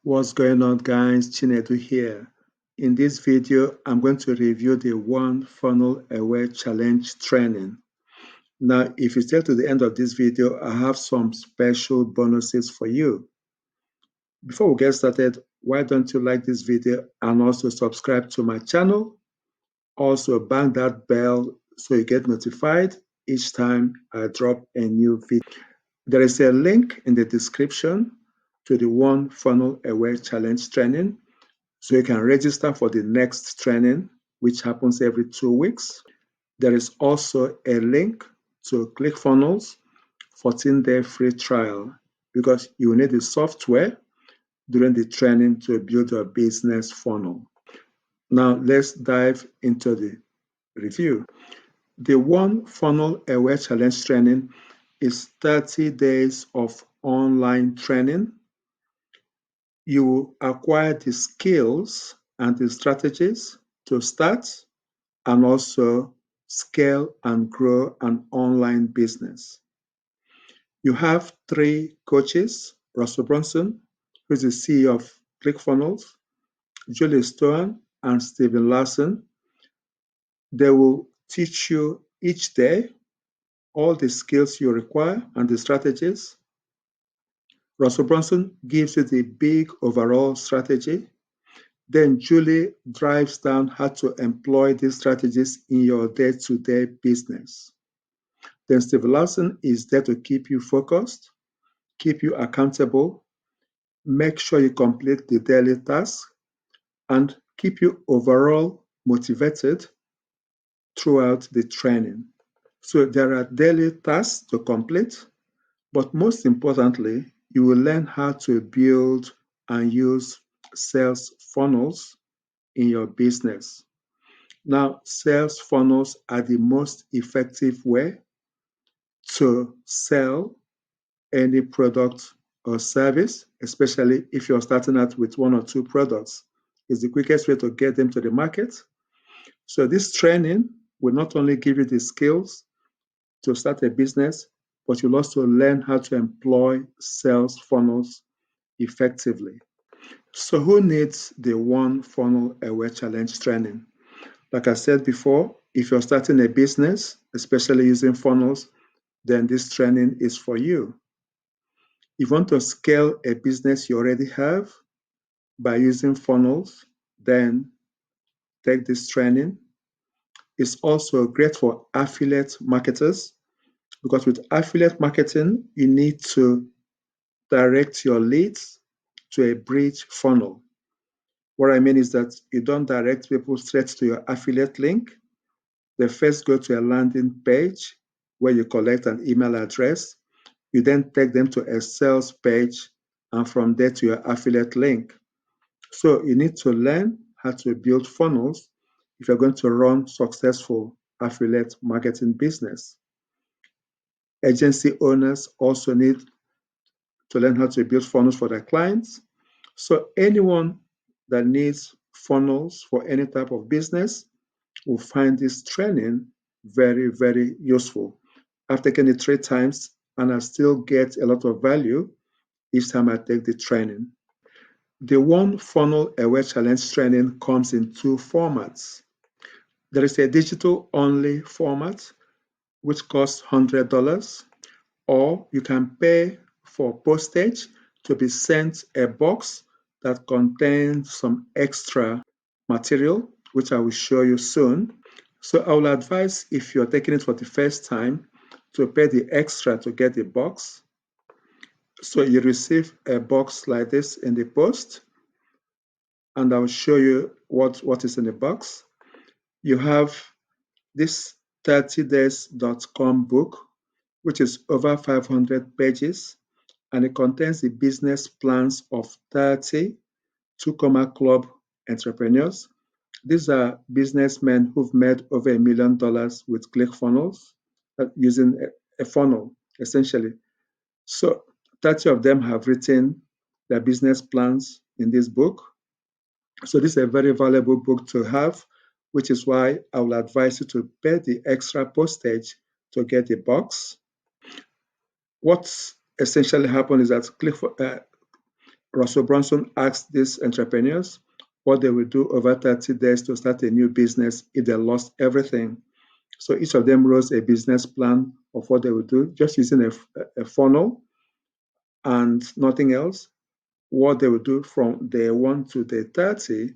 What's going on, guys? Chinedu here. In this video, I'm going to review the One Funnel Aware Challenge training. Now, if you stay to the end of this video, I have some special bonuses for you. Before we get started, why don't you like this video and also subscribe to my channel? Also, bang that bell so you get notified each time I drop a new video. There is a link in the description to the One Funnel Aware Challenge training, so you can register for the next training, which happens every 2 weeks. There is also a link to ClickFunnels 14-day free trial, because you will need the software during the training to build your business funnel. Now let's dive into the review. The One Funnel Aware Challenge training is 30 days of online training. You will acquire the skills and the strategies to start and also scale and grow an online business. You have 3 coaches: Russell Brunson, who is the CEO of ClickFunnels, Julie Stone, and Stephen Larson. They will teach you each day all the skills you require and the strategies. Russell Brunson gives you the big overall strategy. Then Julie drives down how to employ these strategies in your day-to-day business. Then Steve Larson is there to keep you focused, keep you accountable, make sure you complete the daily tasks, and keep you overall motivated throughout the training. So there are daily tasks to complete, but most importantly, you will learn how to build and use sales funnels in your business. Now, sales funnels are the most effective way to sell any product or service, especially if you're starting out with 1 or 2 products. It's the quickest way to get them to the market. So this training will not only give you the skills to start a business, but you'll also learn how to employ sales funnels effectively. So who needs the One Funnel Aware Challenge training? Like I said before, if you're starting a business, especially using funnels, then this training is for you. If you want to scale a business you already have by using funnels, then take this training. It's also great for affiliate marketers, because with affiliate marketing, you need to direct your leads to a bridge funnel. What I mean is that you don't direct people straight to your affiliate link. They first go to a landing page where you collect an email address. You then take them to a sales page, and from there to your affiliate link. So you need to learn how to build funnels if you're going to run successful affiliate marketing business. Agency owners also need to learn how to build funnels for their clients. So anyone that needs funnels for any type of business will find this training very, very useful. I've taken it 3 times and I still get a lot of value each time I take the training. The One Funnel Aware Challenge training comes in 2 formats. There is a digital only format, which costs $100, or you can pay for postage to be sent a box that contains some extra material, which I will show you soon. So I will advise, if you're taking it for the first time, to pay the extra to get the box. So you receive a box like this in the post, and I'll show you what is in the box. You have this 30days.com book, which is over 500 pages, and it contains the business plans of 30 2-comma club entrepreneurs. These are businessmen who've made over $1 million with ClickFunnels, using a funnel, essentially. So 30 of them have written their business plans in this book. So this is a very valuable book to have, which is why I will advise you to pay the extra postage to get the box. What's essentially happened is that Russell Brunson asked these entrepreneurs what they would do over 30 days to start a new business if they lost everything. So each of them wrote a business plan of what they would do, just using a funnel and nothing else, what they would do from day 1 to day 30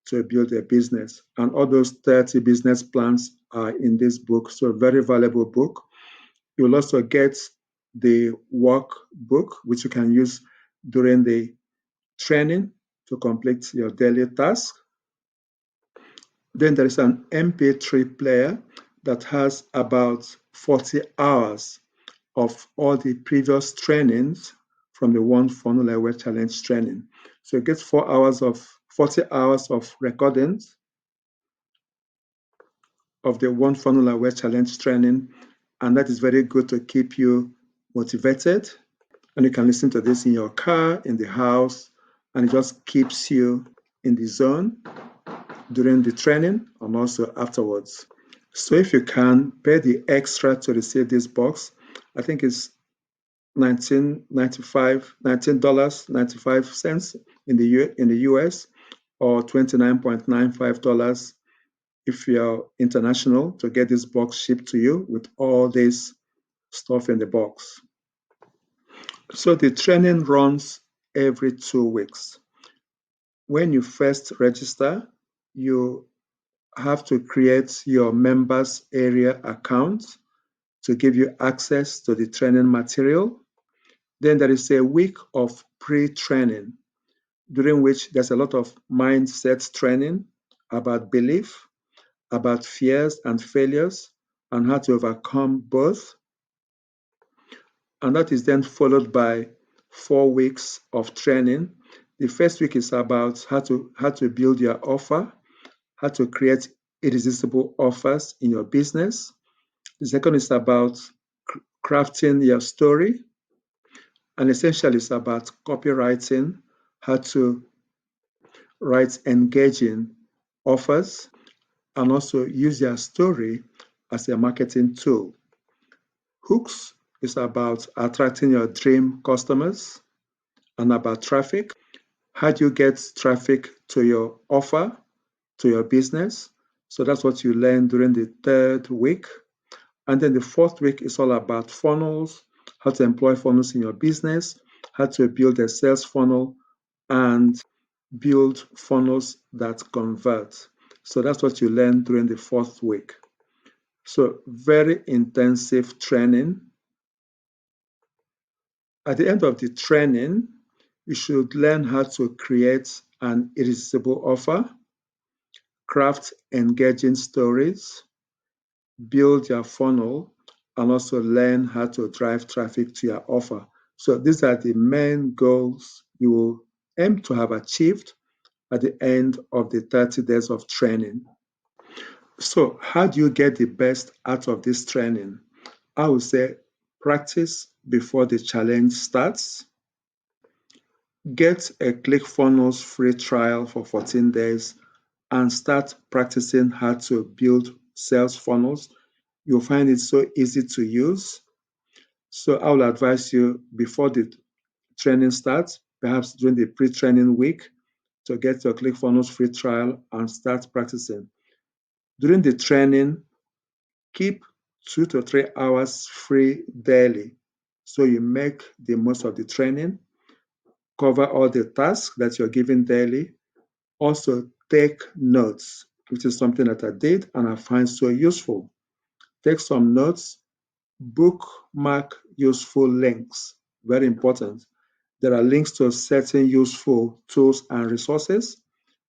to build a business. And all those 30 business plans are in this book. So, very valuable book. You'll also get the workbook, which you can use during the training to complete your daily task. Then there is an MP3 player that has about 40 hours of all the previous trainings from the One Funnel Aware Challenge training. So it gets 40 hours of recordings of the One Funnel Aware Challenge training, and that is very good to keep you motivated. And you can listen to this in your car, in the house, and it just keeps you in the zone during the training and also afterwards. So if you can pay the extra to receive this box, I think it's $19.95 in the US, or $29.95 if you're international, to get this box shipped to you with all this stuff in the box. So the training runs every 2 weeks. When you first register, you have to create your members area account to give you access to the training material. Then there is a week of pre-training, during which there's a lot of mindset training about belief, about fears and failures, and how to overcome both. And that is then followed by 4 weeks of training. The first week is about how to build your offer, how to create irresistible offers in your business. The second is about crafting your story, and essentially it's about copywriting, how to write engaging offers, and also use your story as a marketing tool. Hooks is about attracting your dream customers and about traffic. How do you get traffic to your offer, to your business? So that's what you learn during the 3rd week. And then the 4th week is all about funnels, how to employ funnels in your business, how to build a sales funnel, and build funnels that convert. So that's what you learn during the 4th week. So very intensive training. At the end of the training, you should learn how to create an irresistible offer, craft engaging stories, build your funnel, and also learn how to drive traffic to your offer. So these are the main goals you will aim to have achieved at the end of the 30 days of training. So how do you get the best out of this training? I would say practice before the challenge starts. Get a ClickFunnels free trial for 14 days and start practicing how to build sales funnels. You'll find it so easy to use. So I will advise you before the training starts, perhaps during the pre-training week, to get your ClickFunnels free trial and start practicing. During the training, keep 2 to 3 hours free daily so you make the most of the training, cover all the tasks that you're given daily. Also, take notes, which is something that I did and I find so useful. Take some notes, bookmark useful links, very important. There are links to certain useful tools and resources.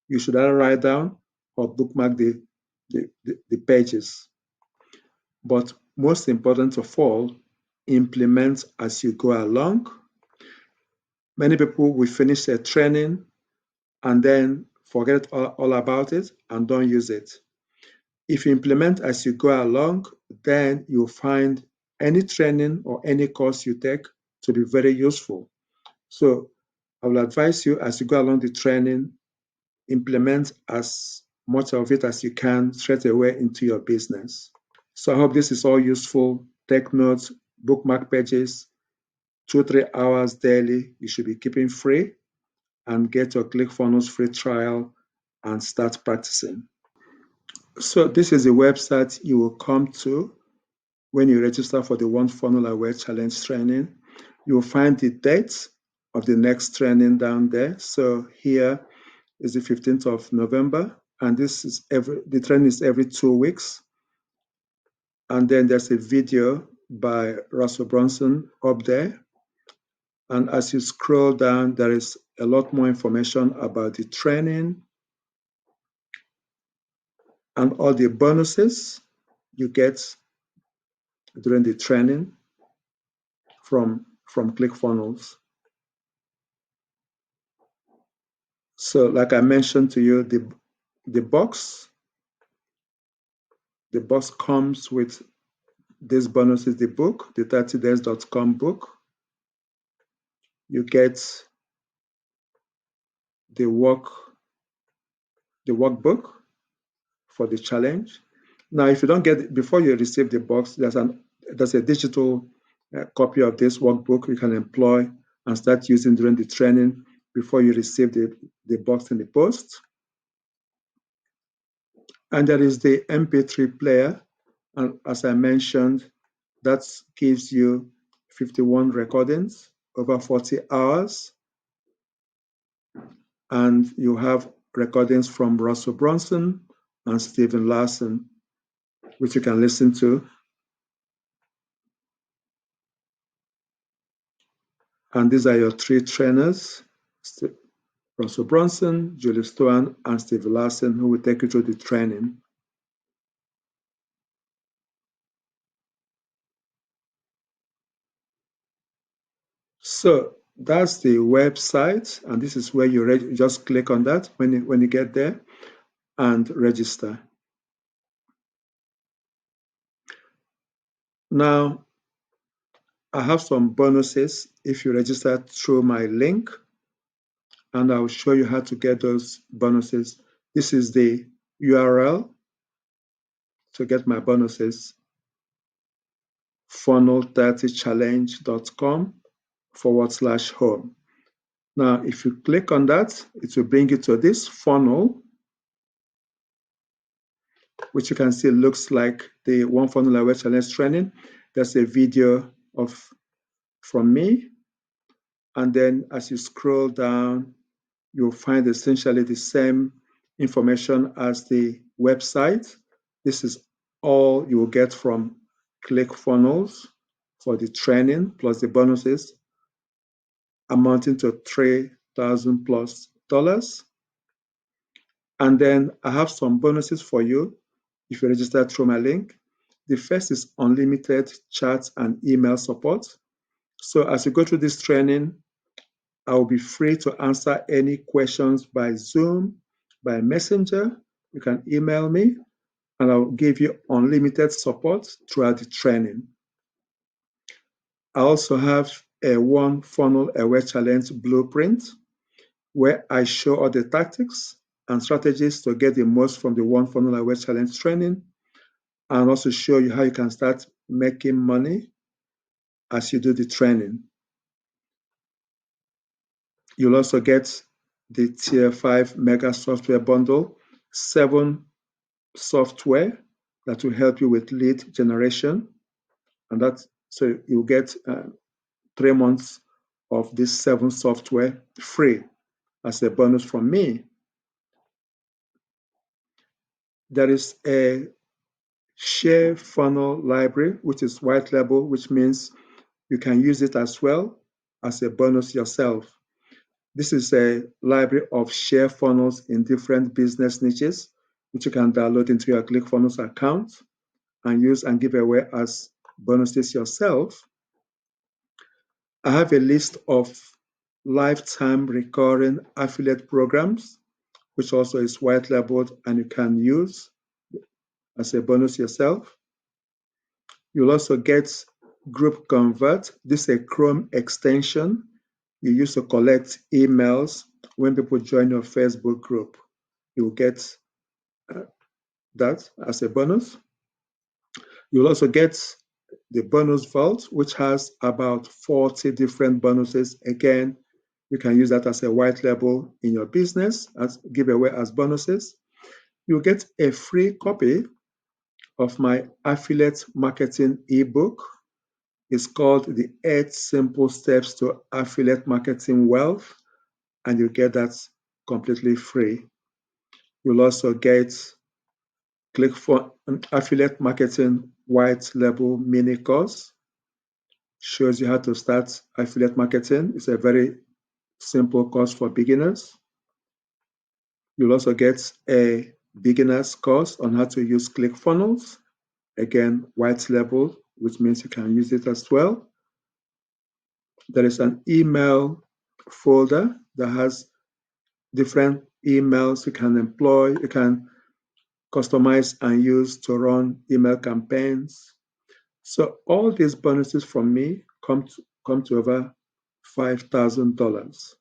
You should either write down or bookmark the pages. But most important of all, implement as you go along. Many people will finish a training and then forget all about it and don't use it. If you implement as you go along, then you'll find any training or any course you take to be very useful. So I will advise you as you go along the training, implement as much of it as you can straight away into your business. So I hope this is all useful. Take notes, bookmark pages, 2 3 hours daily you should be keeping free, and get your ClickFunnels free trial and start practicing. So this is the website you will come to when you register for the One Funnel Aware Challenge training. You will find the date of the next training down there. So here is the 15th of November, and the training is every 2 weeks. And then there's a video by Russell Brunson up there. And as you scroll down, there is a lot more information about the training and all the bonuses you get during the training from ClickFunnels. So like I mentioned to you, the box comes with this bonus is the book, the 30days.com book. You get the workbook for the challenge. Now, if you don't get it before you receive the box, there's a digital copy of this workbook you can employ and start using during the training before you receive the box in the post. And there is the MP3 player, and as I mentioned, that gives you 51 recordings over 40 hours, and you have recordings from Russell Brunson and Stephen Larson, which you can listen to. And these are your 3 trainers, Russell Brunson, Julie Stoyan, and Steve Larson, who will take you through the training. So that's the website, and this is where you just click on that when you get there and register. Now, I have some bonuses if you register through my link, and I'll show you how to get those bonuses. This is the URL to get my bonuses, funnel30challenge.com/home. Now, if you click on that, it will bring you to this funnel, which you can see looks like the One Funnel Aware Challenge training. There's a video from me. And then as you scroll down, you'll find essentially the same information as the website. This is all you will get from ClickFunnels for the training, plus the bonuses amounting to $3,000 plus. And then I have some bonuses for you if you register through my link. The first is unlimited chat and email support. So as you go through this training, I will be free to answer any questions by Zoom, by Messenger. You can email me, and I'll give you unlimited support throughout the training. I also have a One Funnel Aware Challenge blueprint where I show all the tactics and strategies to get the most from the One Funnel Aware Challenge training, and also show you how you can start making money as you do the training. You'll also get the Tier 5 Mega Software Bundle, 7 software that will help you with lead generation. And so you'll get 3 months of this 7 software free as a bonus from me. There is a Share Funnel library, which is white label, which means you can use it as well as a bonus yourself. This is a library of share funnels in different business niches, which you can download into your ClickFunnels account and use and give away as bonuses yourself. I have a list of lifetime recurring affiliate programs, which also is white labeled and you can use as a bonus yourself. You'll also get Group Convert. This is a Chrome extension you use to collect emails when people join your Facebook group. You'll get that as a bonus. You'll also get the bonus vault, which has about 40 different bonuses. Again, You can use that as a white label in your business, as giveaway as bonuses. You'll get a free copy of my affiliate marketing ebook. It's called The 8 Simple Steps to Affiliate Marketing Wealth, and you get that completely free. You'll also get Click for an affiliate marketing white label mini course. Shows you how to start affiliate marketing. It's a very simple course for beginners. You'll also get a beginner's course on how to use ClickFunnels. Again, white label, which means you can use it as well. There is an email folder that has different emails you can employ, you can customize and use to run email campaigns. So all these bonuses from me come to over $5,000.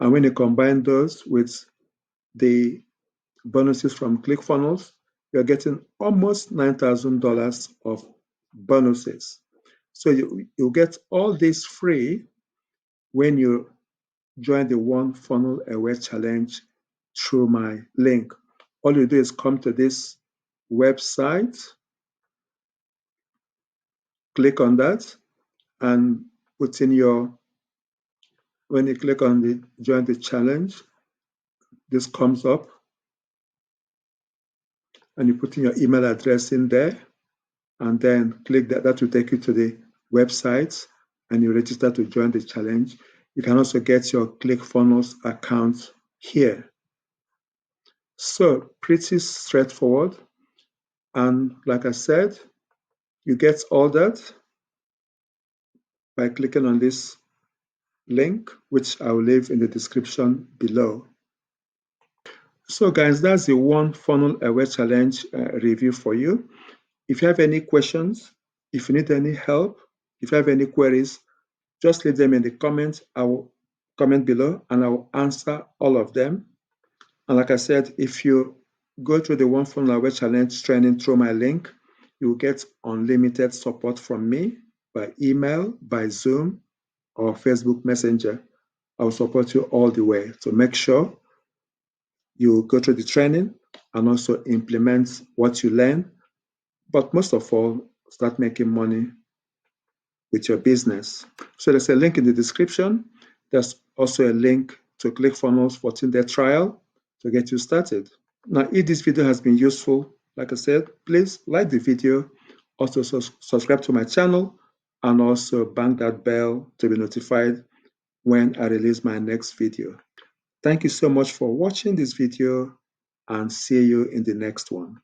And when you combine those with the bonuses from ClickFunnels, you're getting almost $9,000 of bonuses. So you get all this free when you join the One Funnel Aware Challenge through my link. All you do is come to this website, click on that, and put in when you click on the join the challenge, this comes up, and you put in your email address in there, and then click that. That will take you to the website, and you register to join the challenge. You can also get your ClickFunnels account here. So pretty straightforward. And like I said, you get all that by clicking on this link, which I will leave in the description below. So guys, that's the One Funnel Aware Challenge review for you. If you have any questions, if you need any help, if you have any queries, just leave them in the comments. I will comment below and I will answer all of them. And like I said, if you go through the One Funnel Aware Challenge training through my link, you will get unlimited support from me by email, by Zoom, or Facebook Messenger. I will support you all the way. So make sure you go through the training and also implement what you learn. But most of all, start making money with your business. So there's a link in the description. There's also a link to ClickFunnels 14-day trial to get you started. Now, if this video has been useful, like I said, please like the video, also subscribe to my channel, and also bang that bell to be notified when I release my next video. Thank you so much for watching this video, and see you in the next one.